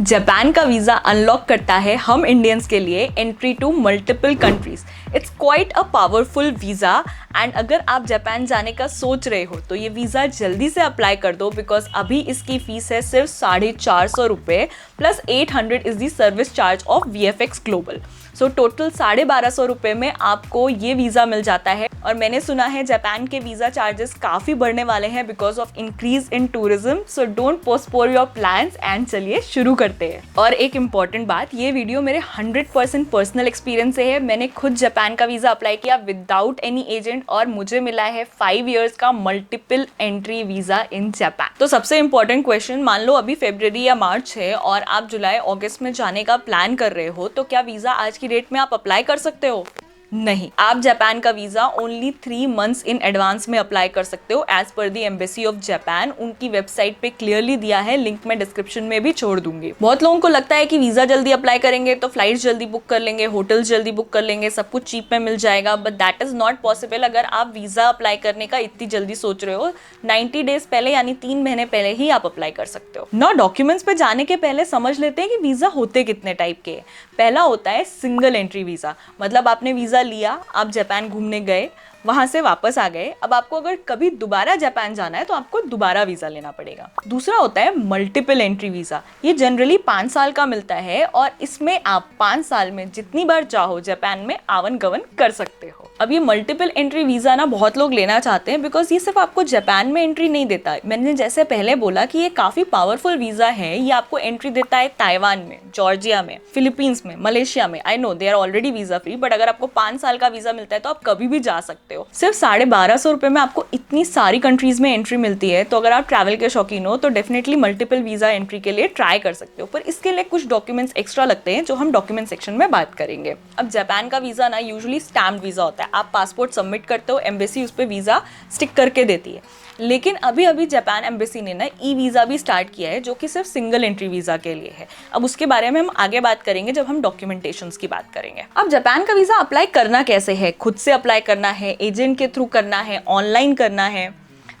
Japan का visa unlock करता है हम इंडियंस के लिए entry to multiple countries. It's quite a powerful visa and अगर आप जापान जाने का सोच रहे हो तो ये वीज़ा जल्दी से अप्लाई कर दो बिकॉज अभी इसकी फ़ीस है सिर्फ 450 रुपये plus 800 is the service charge of VFX global. So total 1250 रुपये में आपको ये वीज़ा मिल जाता है। और मैंने सुना है जापान के वीज़ा चार्जेस काफ़ी बढ़ने वाले हैं because of increase in tourism. So don't postpone your plans and चलिए शुरू करते हैं। और एक इम्पॉर्टेंट बात, ये वीडियो मेरे 100% पर्सनल एक्सपीरियंस से है। मैंने खुद जापान का वीज़ा अप्लाई किया विदाउट एनी एजेंट और मुझे मिला है 5 ईयर्स का multiple entry visa in Japan. तो सबसे इंपॉर्टेंट क्वेश्चन, मान लो अभी फरवरी या मार्च है और आप जुलाई अगस्त में जाने का प्लान कर रहे हो, तो क्या वीज़ा आज की डेट में आप अप्लाई कर सकते हो? नहीं, आप जापान का visa only 3 months in advance में अप्लाई कर सकते हो as per the embassy of Japan. उनकी वेबसाइट पे क्लियरली दिया है, लिंक मैं डिस्क्रिप्शन में भी छोड़ दूंगी। बहुत लोगों को लगता है कि वीज़ा जल्दी अप्लाई करेंगे तो फ्लाइट्स जल्दी बुक कर लेंगे, होटल्स जल्दी बुक कर लेंगे, सब कुछ चीप में मिल जाएगा, but that is not possible. अगर आप वीज़ा अप्लाई करने का इतनी जल्दी सोच रहे हो, 90 डेज पहले यानी 3 महीने पहले ही आप अप्लाई कर सकते हो ना। डॉक्यूमेंट्स पे जाने के पहले समझ लेते हैं कि वीज़ा होते कितने टाइप के। पहला होता है सिंगल एंट्री वीज़ा, मतलब आपने वीज़ा लिया, आप जापान घूमने गए, वहां से वापस आ गए, अब आपको अगर कभी दोबारा जापान जाना है तो आपको दोबारा वीज़ा लेना पड़ेगा। दूसरा होता है मल्टीपल एंट्री वीज़ा। ये जनरली 5 साल का मिलता है और इसमें आप 5 साल में जितनी बार चाहो जापान में आवन गवन कर सकते हो। अब ये मल्टीपल एंट्री वीज़ा ना बहुत लोग लेना चाहते हैं बिकॉज ये सिर्फ आपको जापान में एंट्री नहीं देता। मैंने जैसे पहले बोला कि ये काफ़ी पावरफुल वीज़ा है। ये आपको एंट्री देता है ताइवान में, जॉर्जिया में, फिलीपींस में, मलेशिया में। I know they are already visa free, but अगर आपको 5 साल का वीज़ा मिलता है तो आप कभी भी जा सकते हो। सिर्फ 1250 रुपये में आपको इतनी सारी कंट्रीज में एंट्री मिलती है। तो अगर आप ट्रैवल के शौकीन हो तो डेफिनेटली मल्टीपल वीज़ा एंट्री के लिए ट्राई कर सकते हो, पर इसके लिए कुछ डॉक्यूमेंट्स एक्स्ट्रा लगते हैं जो हम डॉक्यूमेंट सेक्शन में बात करेंगे। अब जापान का वीज़ा ना यूजुअली स्टैम्प्ड वीज़ा होता है। आप पासपोर्ट सबमिट करते हो, एम्बेसी उस पर वीज़ा स्टिक करके देती है। लेकिन अभी अभी जापान एम्बेसी ने ना ई-वीज़ा भी स्टार्ट किया है जो कि सिर्फ सिंगल एंट्री वीज़ा के लिए है। अब उसके बारे में हम आगे बात करेंगे जब हम डॉक्यूमेंटेशंस की बात करेंगे। अब जापान का वीज़ा अप्लाई करना कैसे है? खुद से अप्लाई करना है, एजेंट के थ्रू करना है, ऑनलाइन करना है?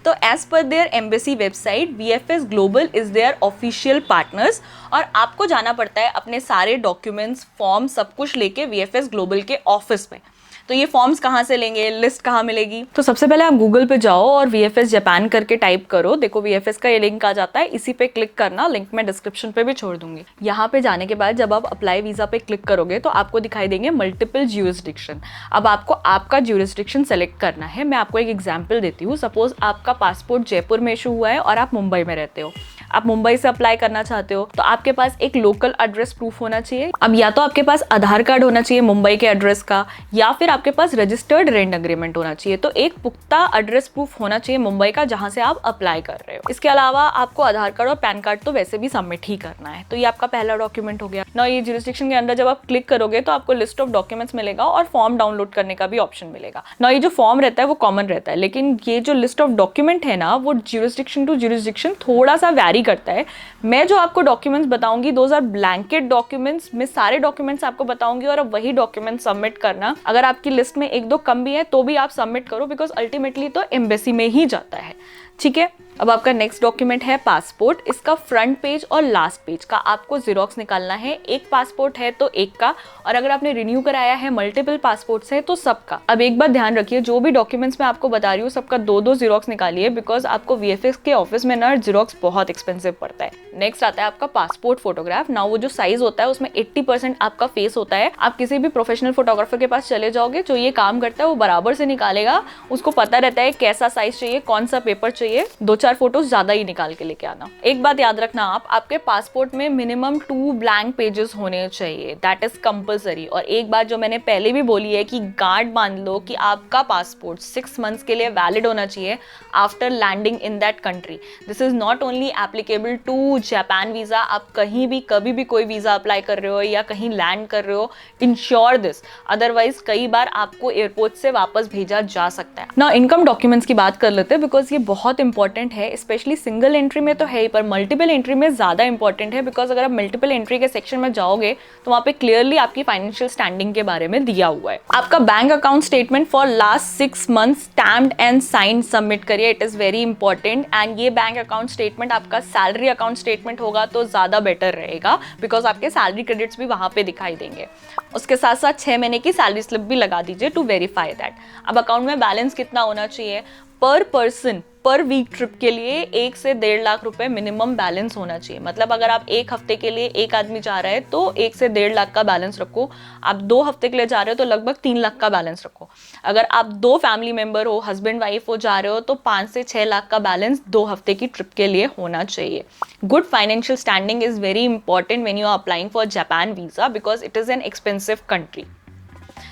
तो as per their embassy website VFS global is their official partners और आपको जाना पड़ता है अपने सारे डॉक्यूमेंट्स, फॉर्म सब कुछ लेके VFS ग्लोबल के ऑफिस में। तो ये फॉर्म्स कहाँ से लेंगे, लिस्ट कहाँ मिलेगी? तो सबसे पहले आप गूगल पे जाओ और VFS जापान करके टाइप करो। देखो VFS का ये लिंक आ जाता है, इसी पे क्लिक करना, लिंक मैं डिस्क्रिप्शन पे भी छोड़ दूंगी। यहाँ पे जाने के बाद जब आप अप्लाई वीज़ा पे क्लिक करोगे तो आपको दिखाई देंगे मल्टीपल ज्यूरिसडिक्शन। अब आपको आपका ज्यूरिसडिक्शन सेलेक्ट करना है। मैं आपको एक एग्जाम्पल देती हूँ। सपोज आपका पासपोर्ट जयपुर में इशू हुआ है और आप मुंबई में रहते हो, आप मुंबई से अप्लाई करना चाहते हो, तो आपके पास एक लोकल एड्रेस प्रूफ होना चाहिए। अब या तो आपके पास आधार कार्ड होना चाहिए मुंबई के एड्रेस का, या फिर आपके पास रजिस्टर्ड रेंट एग्रीमेंट होना चाहिए। तो एक पुख्ता एड्रेस प्रूफ होना चाहिए मुंबई का जहां से आप अप्लाई कर रहे हो। इसके अलावा आपको आधार कार्ड और पैन कार्ड तो वैसे भी सबमिट ही करना है। तो ये आपका पहला डॉक्यूमेंट हो गया ना। ये ज्यूरिसडिक्शन के अंदर जब आप क्लिक करोगे तो आपको लिस्ट ऑफ डॉक्यूमेंट्स मिलेगा और फॉर्म डाउनलोड करने का भी ऑप्शन मिलेगा ना। ये जो फॉर्म रहता है वो कॉमन रहता है, लेकिन ये जो लिस्ट ऑफ डॉक्यूमेंट है ना, वो ज्यूरिसडिक्शन टू ज्यूरिसडिक्शन थोड़ा सा वैरी करता है। मैं जो आपको डॉक्यूमेंट्स बताऊंगी दोज आर ब्लैंकेट डॉक्यूमेंट्स। मैं सारे डॉक्यूमेंट्स आपको बताऊंगी और अब वही डॉक्यूमेंट सबमिट करना। अगर आपकी लिस्ट में 1-2 कम भी है तो भी आप सबमिट करो बिकॉज अल्टीमेटली तो एम्बेसी में ही जाता है। ठीक है। अब आपका नेक्स्ट डॉक्यूमेंट है पासपोर्ट। इसका फ्रंट पेज और लास्ट पेज का आपको जीरोक्स निकालना है। एक पासपोर्ट है तो एक का, और अगर आपने रिन्यू कराया है मल्टीपल पासपोर्ट्स है तो सबका। अब एक बात ध्यान रखिए, जो भी डॉक्यूमेंट्स मैं आपको बता रही हूँ सबका 2-2 जीरोक्स निकालिए बिकॉज आपको VFX के ऑफिस में ना जीरोक्स बहुत एक्सपेंसिव पड़ता है। नेक्स्ट आता है आपका पासपोर्ट फोटोग्राफ। ना वो जो साइज होता है उसमें 80% आपका फेस होता है। आप किसी भी प्रोफेशनल फोटोग्राफर के पास चले जाओगे जो ये काम करता है, वो बराबर से निकालेगा। उसको पता रहता है कैसा साइज चाहिए, कौन सा पेपर चाहिए। 2-4 फोटोज ज्यादा ही निकाल के लेके आना। एक बात याद रखना, आप आपके पासपोर्ट में मिनिमम 2 ब्लैंक पेजेस होने चाहिए, दैट इज कंपलसरी। और एक बात जो मैंने पहले भी बोली है कि गार्ड मान लो कि आपका पासपोर्ट 6 मंथ्स के लिए वैलिड होना चाहिए after landing in that country. This is not only applicable to Japan visa. आप कहीं भी कभी भी कोई वीजा अप्लाई कर रहे हो या कहीं लैंड कर रहे हो, इंश्योर दिस, अदरवाइज कई बार आपको एयरपोर्ट से वापस भेजा जा सकता है ना। इनकम डॉक्यूमेंट्स की बात कर लेते हैं बिकॉज ये बहुत इंपॉर्टेंट है। है, स्पेशली सिंगल एंट्री में तो है ही, पर मल्टीपल एंट्री में ज़्यादा इंपॉर्टेंट है, बिकॉज अगर आप मल्टीपल एंट्री के सेक्शन में जाओगे तो वहाँ पे क्लियरली आपकी फाइनेंशियल स्टैंडिंग के बारे में दिया हुआ है। आपका bank account statement for last 6 months stamped and signed submit करिए, it is very important. And ये बैंक अकाउंट स्टेटमेंट आपका सैलरी अकाउंट स्टेटमेंट होगा तो ज़्यादा बेटर रहेगा, बिकॉज आपके सैलरी क्रेडिट्स भी वहाँ पे दिखाई देंगे। उसके साथ साथ 6 महीने की सैलरी स्लिप भी लगा दीजिए टू वेरीफाई दैट। अब अकाउंट में बैलेंस कितना होना चाहिए? पर पर्सन पर वीक ट्रिप के लिए 1 से 1.5 लाख रुपए मिनिमम बैलेंस होना चाहिए। मतलब अगर आप 1 हफ्ते के लिए एक आदमी जा रहा है तो 1 से 1.5 लाख का बैलेंस रखो। आप 2 हफ्ते के लिए जा रहे हो तो लगभग 3 लाख का बैलेंस रखो। अगर आप 2 फैमिली मेंबर हो, हस्बैंड वाइफ हो, जा रहे हो तो 5 से 6 लाख का बैलेंस 2 हफ्ते की ट्रिप के लिए होना चाहिए। Good financial standing is very important when you are applying for Japan visa, because it is an expensive country.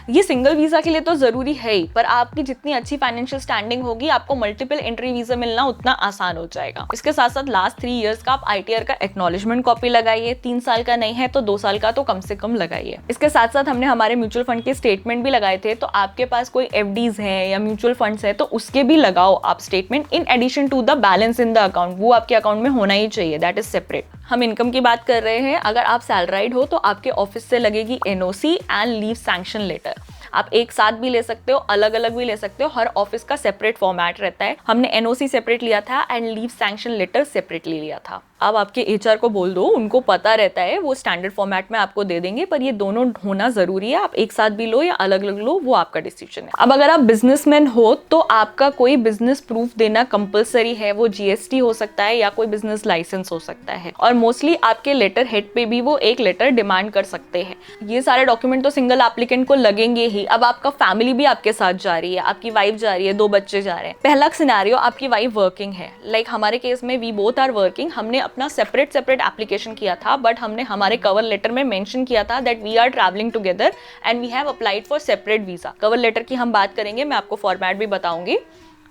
ये सिंगल वीज़ा के लिए तो ज़रूरी है ही, पर आपकी जितनी अच्छी फाइनेंशियल स्टैंडिंग होगी आपको मल्टीपल एंट्री वीज़ा मिलना उतना आसान हो जाएगा। इसके साथ साथ लास्ट 3 इयर्स का आप ITR का एक्नॉलेजमेंट कॉपी लगाइए। 3 साल का नहीं है तो 2 साल का तो कम से कम लगाइए। इसके साथ साथ हमने हमारे म्यूचुअल फंड के स्टेटमेंट भी लगाए थे, तो आपके पास कोई FDs है या म्यूचुअल फंड्स है तो उसके भी लगाओ आप statement, in addition to the balance in the account. वो आपके अकाउंट में होना ही चाहिए, दैट इज सेपरेट। हम इनकम की बात कर रहे हैं। अगर आप सैलराइड हो तो आपके ऑफिस से लगेगी NOC and leave sanction letter. आप एक साथ भी ले सकते हो, अलग अलग भी ले सकते हो, हर ऑफिस का सेपरेट फॉर्मेट रहता है। हमने NOC सेपरेट लिया था and leave sanction letter separately लिया था। अब आपके HR को बोल दो, उनको पता रहता है, वो स्टैंडर्ड फॉर्मेट में आपको दे देंगे, पर ये दोनों होना जरूरी है। आप एक साथ भी लो या अलग अलग लो, वो आपका डिसीजन है। अब अगर आप बिजनेसमैन हो तो आपका कोई बिजनेस प्रूफ देना कंपलसरी है। वो GST हो सकता है या कोई बिजनेस लाइसेंस हो सकता है, और मोस्टली आपके लेटर हेड पे भी वो एक लेटर डिमांड कर सकते हैं। ये सारे डॉक्यूमेंट तो सिंगल एप्लीकेंट को लगेंगे ही। अब आपका फैमिली भी आपके साथ जा रही है, आपकी वाइफ जा रही है, 2 बच्चे जा रहे हैं। पहला सिनेरियो, आपकी वाइफ वर्किंग है, लाइक हमारे केस में वी बोथ आर वर्किंग। हमने अपना सेपरेट एप्लीकेशन किया था, बट हमने हमारे कवर लेटर में मेंशन किया था that we are travelling together and we have applied for separate visa. Cover letter की हम बात करेंगे, मैं आपको फॉर्मेट भी बताऊंगी,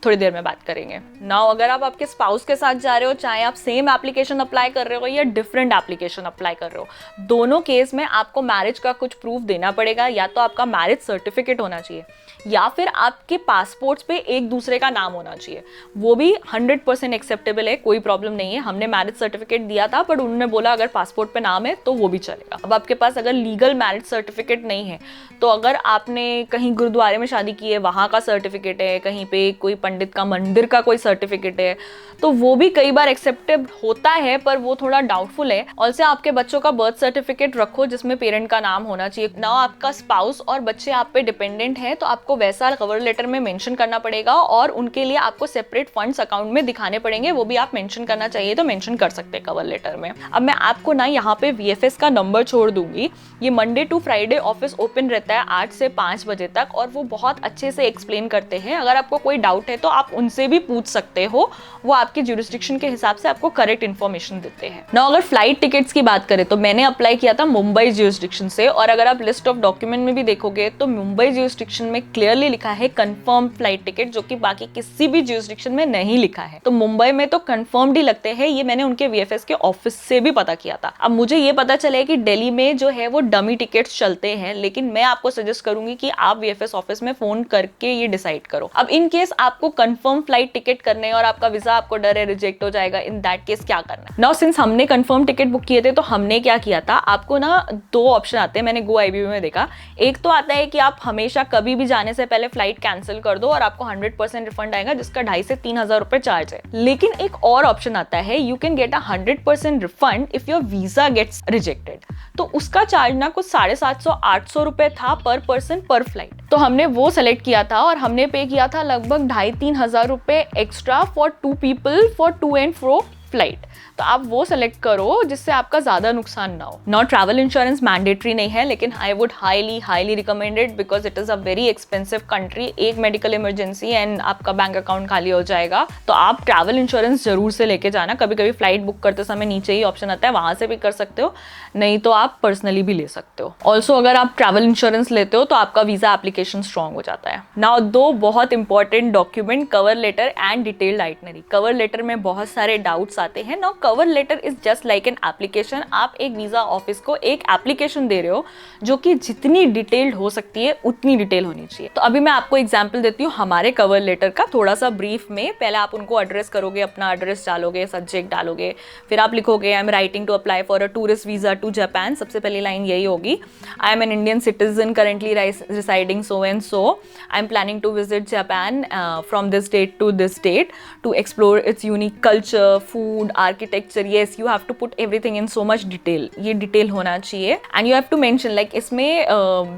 थोड़ी देर में बात करेंगे। नाउ अगर आप आपके स्पाउस के साथ जा रहे हो, चाहे आप सेम एप्लीकेशन अप्लाई कर रहे हो या डिफरेंट एप्लीकेशन अप्लाई कर रहे हो, दोनों केस में आपको मैरिज का कुछ प्रूफ देना पड़ेगा। या तो आपका मैरिज सर्टिफिकेट होना चाहिए या फिर आपके पासपोर्ट्स पे एक दूसरे का नाम होना चाहिए। वो भी 100% एक्सेप्टेबल है, कोई प्रॉब्लम नहीं है। हमने मैरिज सर्टिफिकेट दिया था, बट उन्होंने बोला अगर पासपोर्ट पे नाम है तो वो भी चलेगा। अब आपके पास अगर लीगल मैरिज सर्टिफिकेट नहीं है तो अगर आपने कहीं गुरुद्वारे में शादी की है, वहाँ का सर्टिफिकेट है, कहीं पे कोई पंडित का मंदिर का कोई सर्टिफिकेट है, तो वो भी कई बार एक्सेप्टेड होता है, पर वो थोड़ा डाउटफुल है। ऑल्सो आपके बच्चों का बर्थ सर्टिफिकेट रखो जिसमें पेरेंट का नाम होना चाहिए। ना आपका स्पाउस और बच्चे आप पे डिपेंडेंट है तो आपको वैसा कवर लेटर में मेंशन करना पड़ेगा, और उनके लिए आपको सेपरेट फंड्स अकाउंट में दिखाने पड़ेंगे। वो भी आप मेंशन करना चाहिए तो मेंशन कर सकते हैं कवर लेटर में। अब मैं आपको ना यहाँ पे VFS का नंबर छोड़ दूंगी। ये Monday to Friday office open रहता है 8 से 5 बजे तक, और वो बहुत अच्छे से एक्सप्लेन करते हैं। अगर आपको कोई डाउट है तो आप उनसे भी पूछ सकते हो, वो आपके ज्यूरिसडिक्शन के हिसाब से आपको करेक्ट इन्फॉर्मेशन देते हैं। ना अगर फ्लाइट टिकट्स की बात करें तो मैंने अप्लाई किया था मुंबई ज्यूरिसडिक्शन से, और अगर आप लिस्ट ऑफ डॉक्यूमेंट में भी देखोगे तो मुंबई ज्यूरिसडिक्शन में क्लियरली लिखा है कंफर्म फ्लाइट टिकट, जो कि बाकी किसी भी ज्यूरिसडिक्शन में नहीं लिखा है। तो मुंबई में तो कंफर्म्ड ही लगते हैं। ये मैंने उनके VFS के ऑफिस से भी पता किया था। अब मुझे ये पता चला है कि दिल्ली में जो है वो डमी टिकट्स चलते हैं, लेकिन मैं आपको सजेस्ट करूंगी कि आप VFS ऑफिस में फोन करके ये डिसाइड करो। अब इन केस आपको कंफर्म फ्लाइट टिकट करने और आपका वीजा आपको डर है रिजेक्ट हो जाएगा, इन दैट केस क्या करना है? नाउ सिंस हमने कंफर्म टिकट बुक किए थे तो हमने क्या किया था, आपको ना 2 ऑप्शन आते हैं, मैंने GoIBB में देखा। एक तो आता है कि आप हमेशा कभी भी जाने से पहले फ्लाइट कैंसिल कर दो और आपको 100% रिफंड आएगा, जिसका 2,500 से 3,000 रुपए चार्ज है। लेकिन एक और ऑप्शन आता है, you can get 100% refund if your visa gets rejected. तो उसका चार्ज ना कुछ 750-800 रुपए था पर पर्सन पर फ्लाइट। तो हमने वो सेलेक्ट किया था और हमने पे किया था लगभग 2,500-3,000 रुपए extra for 2 people for to and fro flight. तो आप वो सेलेक्ट करो जिससे आपका ज्यादा नुकसान ना हो। नॉट ट्रैवल इंश्योरेंस मैंडेटरी नहीं है, लेकिन I would highly recommended because it is a very expensive country. एक मेडिकल इमरजेंसी एंड आपका बैंक अकाउंट खाली हो जाएगा। तो आप ट्रैवल इंश्योरेंस जरूर से लेके जाना। कभी कभी फ्लाइट बुक करते समय नीचे ही ऑप्शन आता है, वहां से भी कर सकते हो, नहीं तो आप पर्सनली भी ले सकते हो। ऑल्सो अगर आप ट्रैवल इंश्योरेंस लेते हो तो आपका वीजा एप्लीकेशन स्ट्रॉन्ग हो जाता है। नाउ 2 बहुत important document, cover letter and detailed itinerary. Cover letter में बहुत सारे डाउट्स स्टेप्स आते हैं। Now cover letter is just like an application. आप एक वीज़ा ऑफिस को एक एप्लीकेशन दे रहे हो जो कि जितनी डिटेल्ड हो सकती है उतनी डिटेल होनी चाहिए। तो अभी मैं आपको एग्जाम्पल देती हूँ हमारे कवर लेटर का, थोड़ा सा ब्रीफ में। पहले आप उनको एड्रेस करोगे, अपना एड्रेस डालोगे, सब्जेक्ट डालोगे, फिर आप लिखोगे I am writing to apply for a tourist visa to Japan. सबसे पहली लाइन यही होगी, I am an Indian citizen currently residing so and so, I am planning to visit Japan from this date to this date to explore its unique culture, food, architecture. Yes, you have to put everything in so much detail. ये detail होना चाहिए and you have to mention, like इसमें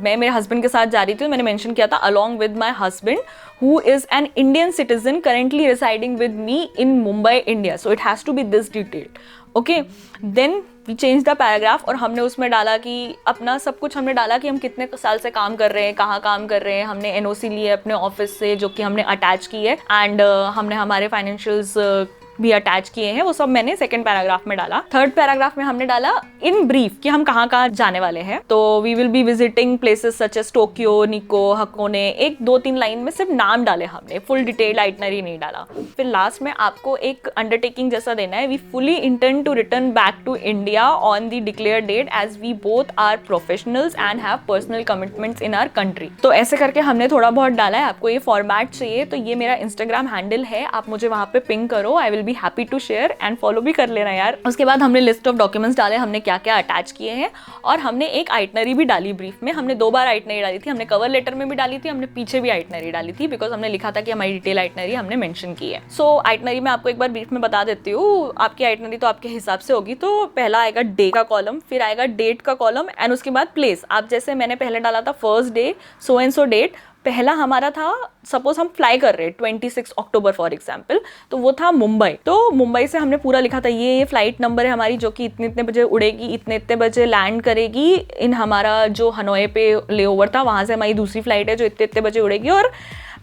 मैं मेरे husband के साथ जा रही थी, मैंने मेंशन किया था along with my husband who is an Indian citizen currently residing with me in Mumbai, India. So it has to be this detailed. Okay, then we change the paragraph और हमने उसमें डाला कि अपना सब कुछ हमने डाला कि हम कितने साल से काम कर रहे हैं, कहाँ काम कर रहे हैं, हमने एनओसी लिए अपने ऑफिस से जो कि हमने अटैच की है, एंड हमने हमारे फाइनेंशियल्स भी अटैच किए हैं, वो सब मैंने सेकंड पैराग्राफ में डाला। थर्ड पैराग्राफ में हमने डाला इन ब्रीफ कि हम कहाँ कहाँ जाने वाले हैं। तो we will be visiting places such as Tokyo, Nikko, Hakone. एक दो तीन लाइन में सिर्फ नाम डाले हमने, फुल डिटेल आइटनरी नहीं डाला। फिर लास्ट में आपको एक अंडरटेकिंग जैसा देना है, we fully intend to return back to India on the declare date as we both are professionals and have personal commitments in our country. तो ऐसे करके हमने थोड़ा बहुत डाला है। आपको ये फॉर्मेट चाहिए तो ये मेरा इंस्टाग्राम हैंडल है, आप मुझे वहाँ पे पिंग करो, I will be happy to share and follow भी कर लेना यार। उसके बाद हमने लिस्ट ऑफ डॉक्यूमेंट्स डाले, हमने क्या क्या अटैच किए हैं, और हमने एक आइटनरी भी डाली ब्रीफ में। हमने 2 बार आइटनरी डाली थी, हमने कवर लेटर में भी डाली थी, हमने पीछे भी आइटनरी डाली थी, बिकॉज हमने लिखा था कि हमारी डिटेल आइटनरी हमने मेंशन की है। सो आइटनरी में आपको एक बार ब्रीफ में बता देती हूँ। आपकी आइटनरी तो आपके हिसाब से होगी, तो पहला आएगा डे का कॉलम, फिर आएगा डेट का कॉलम, एंड उसके बाद प्लेस। आप जैसे मैंने पहले डाला था first day so and so date, पहला हमारा था, सपोज हम फ्लाई कर रहे हैं 26 अक्टूबर फॉर एग्जाम्पल, तो वो था मुंबई। तो मुंबई से हमने पूरा लिखा था ये फ्लाइट नंबर है हमारी जो कि इतने इतने बजे उड़ेगी, इतने इतने बजे लैंड करेगी इन हमारा जो हनोई पे लेओवर था, वहाँ से हमारी दूसरी फ्लाइट है जो इतने इतने बजे उड़ेगी और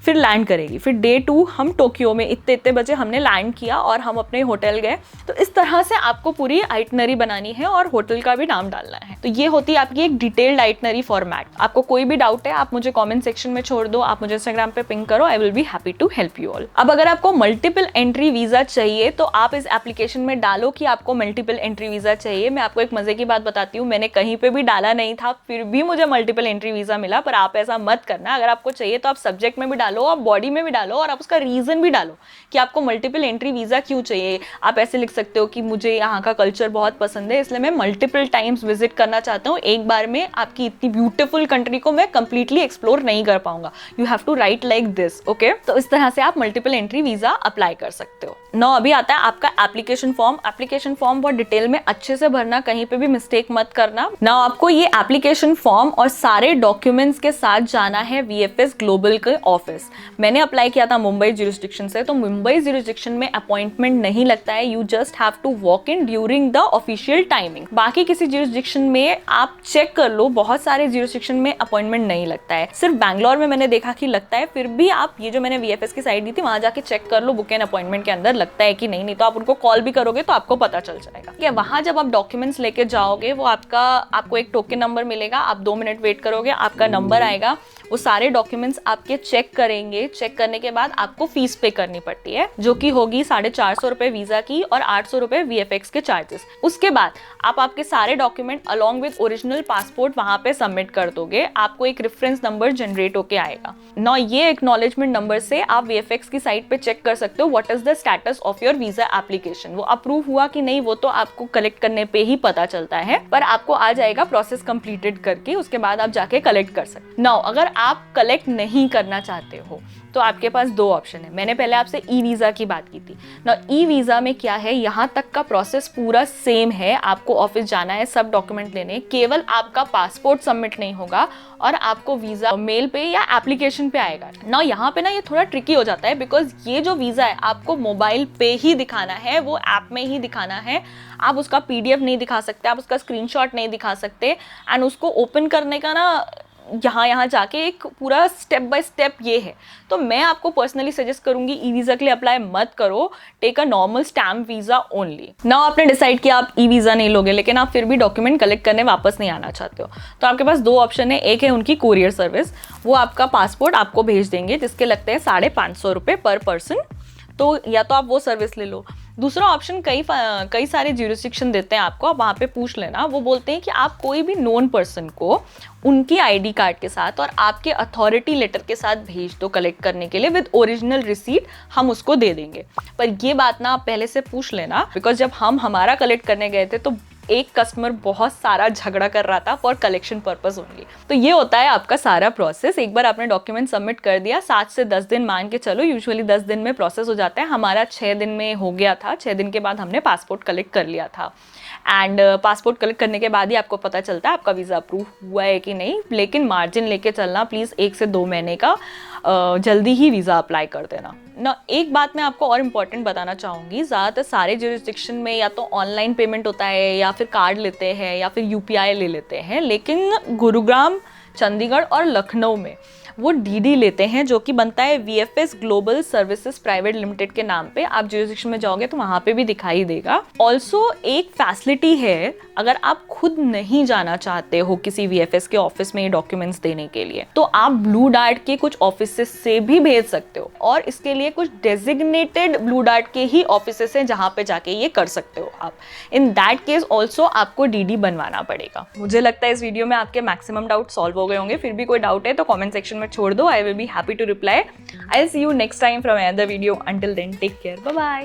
फिर लैंड करेगी। फिर डे 2 हम टोक्यो में इतने इतने बजे हमने लैंड किया और हम अपने होटल गए। तो इस तरह से आपको पूरी आइटनरी बनानी है और होटल का भी नाम डालना है। तो ये होती है आपकी एक डिटेल्ड आइटनरी फॉर्मेट। आपको कोई भी डाउट है आप मुझे कमेंट सेक्शन में छोड़ दो, आप मुझे इंस्टाग्राम पे पिंग करो, I will be happy to help you all. अब अगर आपको मल्टीपल एंट्री वीजा चाहिए तो आप इस एप्लीकेशन में डालो कि आपको मल्टीपल एंट्री वीजा चाहिए। मैं आपको एक मजे की बात बताती हूँ, मैंने कहीं पे भी डाला नहीं था, फिर भी मुझे मल्टीपल एंट्री वीजा मिला। पर आप ऐसा मत करना, अगर आपको चाहिए तो आप सब्जेक्ट में भी डालो, आप बॉडी में भी डालो, और आप उसका रीजन भी डालो कि आपको मल्टीपल एंट्री वीजा क्यों चाहिए। आप ऐसे लिख सकते हो कि मुझे यहाँ का कल्चर बहुत पसंद है, इसलिए मैं मल्टीपल टाइम्स विजिट करना चाहता हूँ, एक बार में आपकी इतनी ब्यूटीफुल कंट्री को मैं कंप्लीटली एक्सप्लोर नहीं कर पाऊंगा। You have to write like this, okay. तो इस तरह से आप मल्टीपल एंट्री वीजा अप्लाई कर सकते हो। नाउ अभी आता है आपका एप्लीकेशन फॉर्म। एप्लीकेशन फॉर्म बहुत डिटेल में अच्छे से भरना, कहीं पे भी मिस्टेक मत करना। नाउ आपको ये एप्लीकेशन फॉर्म और सारे डॉक्यूमेंट्स के साथ जाना है VFS ग्लोबल के ऑफिस। मैंने अप्लाई किया था मुंबई ज्यूरिसडिक्शन से, तो मुंबई ज्यूरिसडिक्शन में अपॉइंटमेंट नहीं लगता है, you just have to walk in during the official timing. बाकी किसी ज्यूरिसडिक्शन में आप चेक कर लो, बहुत सारे ज्यूरिसडिक्शन में अपॉइंटमेंट नहीं लगता है, सिर्फ बैंगलोर में मैंने देखा कि लगता है। फिर भी आप ये जो मैंने VFS की साइट दी थी वहां जाके चेक कर लो बुक एंड अपॉइंटमेंट के अंदर लगता है कि नहीं, तो आप उनको कॉल भी करोगे तो आपको पता चल जाएगा। ठीक है, वहां जब आप डॉक्यूमेंट्स लेके जाओगे वो आपको एक टोकन नंबर मिलेगा, आप 2 मिनट वेट करोगे, आपका नंबर आएगा, वो सारे डॉक्यूमेंट्स आपके चेक करेंगे। चेक करने के बाद आपको फीस पे करनी पड़ती है जो कि होगी 450 रुपए वीजा की और 800 रुपए VFX के चार्जेस। उसके बाद आप आपके सारे document along with original passport वहां पे सबमिट कर दोगे, आपको एक रेफरेंस नंबर जनरेट होके आएगा। ना ये एक्नॉलेजमेंट नंबर से आप VFX की साइट पे चेक कर सकते हो what is the status of your visa application, वो अप्रूव हुआ कि नहीं वो तो आपको कलेक्ट करने पे ही पता चलता है, पर आपको आ जाएगा प्रोसेस कंप्लीटेड करके, उसके बाद आप जाके कलेक्ट कर सकते। नाउ अगर आप कलेक्ट नहीं करना चाहते हो तो आपके पास 2 ऑप्शन है। मैंने पहले आपसे ई वीजा की बात की थी ना, ई वीजा में क्या है, यहाँ तक का प्रोसेस पूरा सेम है। आपको ऑफिस जाना है, सब डॉक्यूमेंट लेने, केवल आपका पासपोर्ट सबमिट नहीं होगा और आपको वीजा मेल पे या एप्लीकेशन पे आएगा ना। यहाँ पे ना ये थोड़ा ट्रिकी हो जाता है, बिकॉज ये जो वीजा है आपको मोबाइल पे ही दिखाना है, वो ऐप में ही दिखाना है। आप उसका PDF नहीं दिखा सकते, आप उसका स्क्रीनशॉट नहीं दिखा सकते, एंड उसको ओपन करने का ना यहाँ जाके एक पूरा स्टेप बाय स्टेप ये है। तो मैं आपको पर्सनली सजेस्ट करूंगी ई वीजा के लिए अप्लाई मत करो, take a normal stamp visa only. Now आपने डिसाइड किया आप ई वीजा नहीं लोगे, लेकिन आप फिर भी डॉक्यूमेंट कलेक्ट करने वापस नहीं आना चाहते हो, तो आपके पास 2 ऑप्शन है। एक है उनकी कुरियर सर्विस, वो आपका पासपोर्ट आपको भेज देंगे जिसके लगते हैं 550 रुपये पर पर्सन। तो या तो आप वो सर्विस ले लो। दूसरा ऑप्शन कई सारे ज्यूरिसडिक्शन देते हैं आपको, आप वहाँ पे पूछ लेना। वो बोलते हैं कि आप कोई भी नोन पर्सन को उनकी आईडी कार्ड के साथ और आपके अथॉरिटी लेटर के साथ भेज दो कलेक्ट करने के लिए विद ओरिजिनल रिसीट, हम उसको दे देंगे। पर ये बात ना आप पहले से पूछ लेना, बिकॉज जब हम हमारा कलेक्ट करने गए थे तो एक कस्टमर बहुत सारा झगड़ा कर रहा था फॉर कलेक्शन पर्पस ओनली। तो ये होता है आपका सारा प्रोसेस। एक बार आपने डॉक्यूमेंट सबमिट कर दिया, 7 से 10 दिन मान के चलो, यूजुअली 10 दिन में प्रोसेस हो जाता है। हमारा 6 दिन में हो गया था। 6 दिन के बाद हमने पासपोर्ट कलेक्ट कर लिया था। एंड पासपोर्ट कलेक्ट करने के बाद ही आपको पता चलता है आपका वीज़ा अप्रूव हुआ है कि नहीं। लेकिन मार्जिन लेके चलना प्लीज़, 1 से 2 महीने का जल्दी ही वीज़ा अप्लाई कर देना ना। एक बात मैं आपको और इम्पॉर्टेंट बताना चाहूँगी, ज़्यादातर सारे ज्यूरिसडिक्शन में या तो ऑनलाइन पेमेंट होता है या फिर कार्ड लेते हैं या फिर यूपीआई ले लेते हैं, लेकिन गुरुग्राम, चंडीगढ़ और लखनऊ में वो डीडी लेते हैं, जो कि बनता है VFS global services private limited के नाम पे। आप ज्यूरिसडिक्शन में जाओगे तो वहाँ पे भी दिखाई देगा। ऑल्सो एक फैसिलिटी है, अगर आप खुद नहीं जाना चाहते हो किसी वीएफएस के ऑफिस में ये डॉक्यूमेंट्स देने के लिए, तो आप ब्लू डार्ट के कुछ ऑफिस से भी भेज सकते हो। और इसके लिए कुछ डेजिग्नेटेड ब्लू डार्ट के ही ऑफिस हैं जहाँ पे जाके ये कर सकते हो आप। इन दैट केस ऑल्सो आपको डीडी बनवाना पड़ेगा। मुझे लगता है इस वीडियो में आपके मैक्सिमम डाउट सॉल्व हो गए होंगे। फिर भी कोई डाउट है तो कॉमेंट सेक्शन में छोड़ दो। I will be happy to reply. I will see you next time from another video. Until then take care, bye bye.